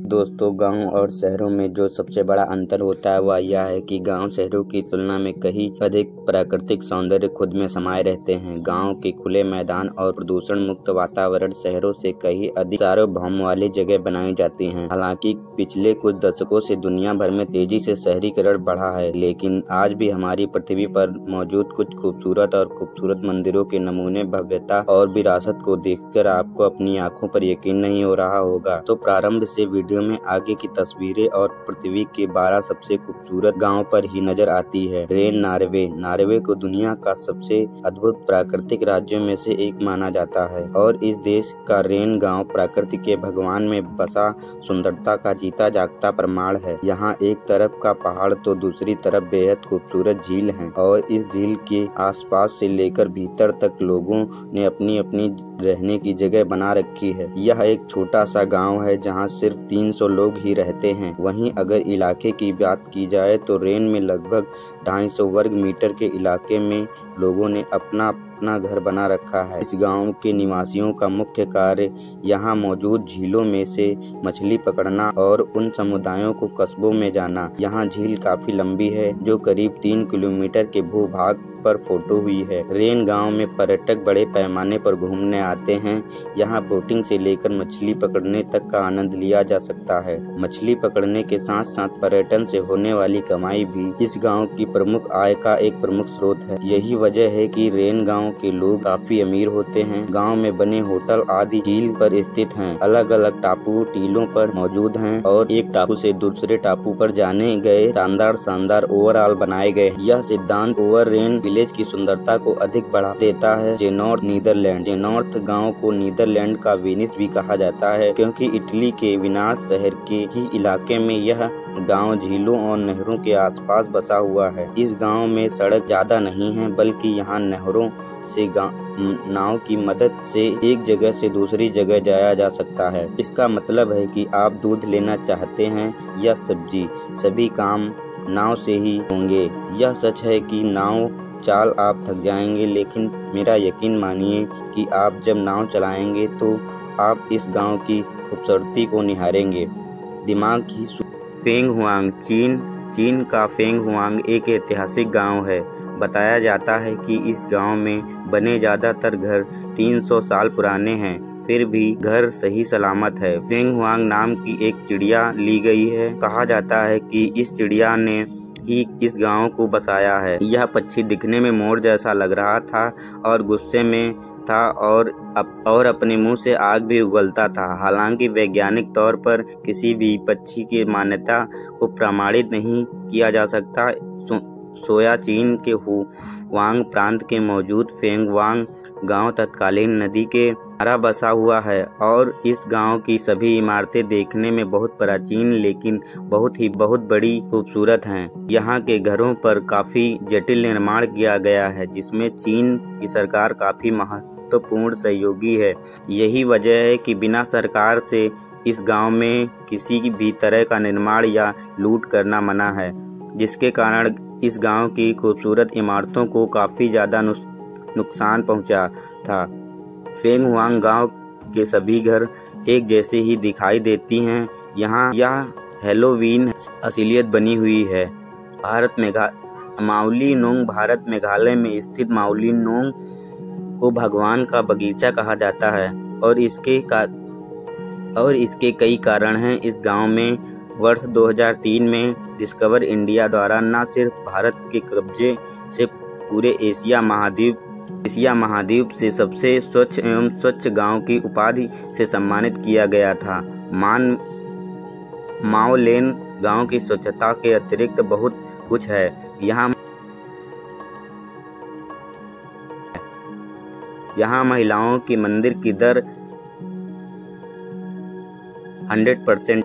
दोस्तों, गांव और शहरों में जो सबसे बड़ा अंतर होता है वह यह है कि गांव शहरों की तुलना में कहीं अधिक प्राकृतिक सौंदर्य खुद में समाये रहते हैं। गांव के खुले मैदान और प्रदूषण मुक्त वातावरण शहरों से कहीं अधिक सार्वभौम वाली जगह बनाई जाती हैं। हालांकि पिछले कुछ दशकों से दुनिया भर में तेजी से शहरीकरण बढ़ा है, लेकिन आज भी हमारी पृथ्वी पर मौजूद कुछ खूबसूरत मंदिरों के नमूने, भव्यता और विरासत को देखकर आपको अपनी आंखों पर यकीन नहीं हो रहा होगा। तो प्रारंभ से वीडियो में आगे की तस्वीरें और पृथ्वी के 12 सबसे खूबसूरत गांव पर ही नजर आती है। Rain Norway. नॉर्वे को दुनिया का सबसे अद्भुत प्राकृतिक राज्यों में से एक माना जाता है और इस देश का रेन गांव प्रकृति के भगवान में बसा सुंदरता का जीता जागता प्रमाण है। यहाँ एक तरफ का पहाड़ तो दूसरी तरफ बेहद खूबसूरत झील है और इस झील के आसपास से लेकर भीतर तक लोगों ने अपनी अपनी रहने की जगह बना रखी है। यह एक छोटा सा गांव है जहां सिर्फ 300 लोग ही रहते हैं। वहीं अगर इलाके की बात की जाए तो रेन में लगभग 250 वर्ग मीटर के इलाके में लोगों ने अपना घर बना रखा है। इस गांव के निवासियों का मुख्य कार्य यहाँ मौजूद झीलों में से मछली पकड़ना और उन समुदायों को कस्बों में जाना। यहाँ झील काफी लंबी है जो करीब 3 किलोमीटर के भूभाग पर फोटो हुई है। रेन गांव में पर्यटक बड़े पैमाने पर घूमने आते हैं। यहाँ बोटिंग से लेकर मछली पकड़ने तक का आनंद लिया जा सकता है। मछली पकड़ने के साथ साथ पर्यटन से होने वाली कमाई भी इस गांव की प्रमुख आय का एक प्रमुख स्रोत है। यही वजह है कि रेन गांव के लोग काफी अमीर होते हैं। गांव में बने होटल आदि झील पर स्थित हैं। अलग अलग टापू टीलों पर मौजूद हैं और एक टापू से दूसरे टापू पर जाने गए शानदार ओवरऑल बनाए गए। यह सिद्धांत ओवर रेन विलेज की सुंदरता को अधिक बढ़ा देता है। जेनॉर्थ नीदरलैंड। जेनॉर्थ गांव को नीदरलैंड का वेनिस भी कहा जाता है क्योंकि इटली के वेनिस शहर के ही इलाके में यह गांव झीलों और नहरों के आसपास बसा हुआ है। इस गांव में सड़क ज्यादा नहीं है, बल्कि यहाँ नहरों से नाव की मदद से एक जगह से दूसरी जगह जाया जा सकता है। इसका मतलब है कि आप दूध लेना चाहते हैं या सब्जी, सभी काम नाव से ही होंगे। यह सच है कि नाव चाल आप थक जाएंगे, लेकिन मेरा यकीन मानिए कि आप जब नाव चलाएंगे तो आप इस गांव की खूबसूरती को निहारेंगे। दिमाग की फेंग हुआंग। चीन का फेंग हुआंग एक ऐतिहासिक गांव है। बताया जाता है कि इस गांव में बने ज्यादातर घर 300 साल पुराने हैं, फिर भी घर सही सलामत है। फेंग हुआंग नाम की एक चिड़िया ली गई है। कहा जाता है कि इस चिड़िया ने ही इस गांव को बसाया है। यह पक्षी दिखने में मोर जैसा लग रहा था और गुस्से में था और अपने मुंह से आग भी उगलता था। हालांकि वैज्ञानिक तौर पर किसी भी पक्षी की मान्यता को प्रमाणित नहीं किया जा सकता। सोया चीन के हुआंग प्रांत के मौजूद फेंग हुआंग गांव तत्कालीन नदी के किनारा बसा हुआ है और इस गांव की सभी इमारतें देखने में बहुत प्राचीन लेकिन बहुत बड़ी खूबसूरत हैं। यहाँ के घरों पर काफी जटिल निर्माण किया गया है, जिसमें चीन की सरकार काफी महत्वपूर्ण सहयोगी है। यही वजह है कि बिना सरकार से इस गांव में किसी भी तरह का निर्माण या लूट करना मना है, जिसके कारण इस गांव की खूबसूरत इमारतों को काफी ज्यादा नुकसान पहुंचा था। फेंग हुआंग गांव के सभी घर एक जैसे ही दिखाई देती हैं। यहाँ यह हैलोवीन असलियत बनी हुई है। माउली नोंग। भारत मेघालय में स्थित माउली नोंग को भगवान का बगीचा कहा जाता है और इसके कई कारण हैं। इस गांव में वर्ष 2003 में डिस्कवर इंडिया द्वारा न सिर्फ भारत के कब्जे से पूरे एशिया महाद्वीप से सबसे स्वच्छ एवं स्वच्छ गांव की उपाधि से सम्मानित किया गया था। माओ लेन गांव की स्वच्छता के अतिरिक्त बहुत कुछ है। यहाँ महिलाओं की मंदिर की दर 100%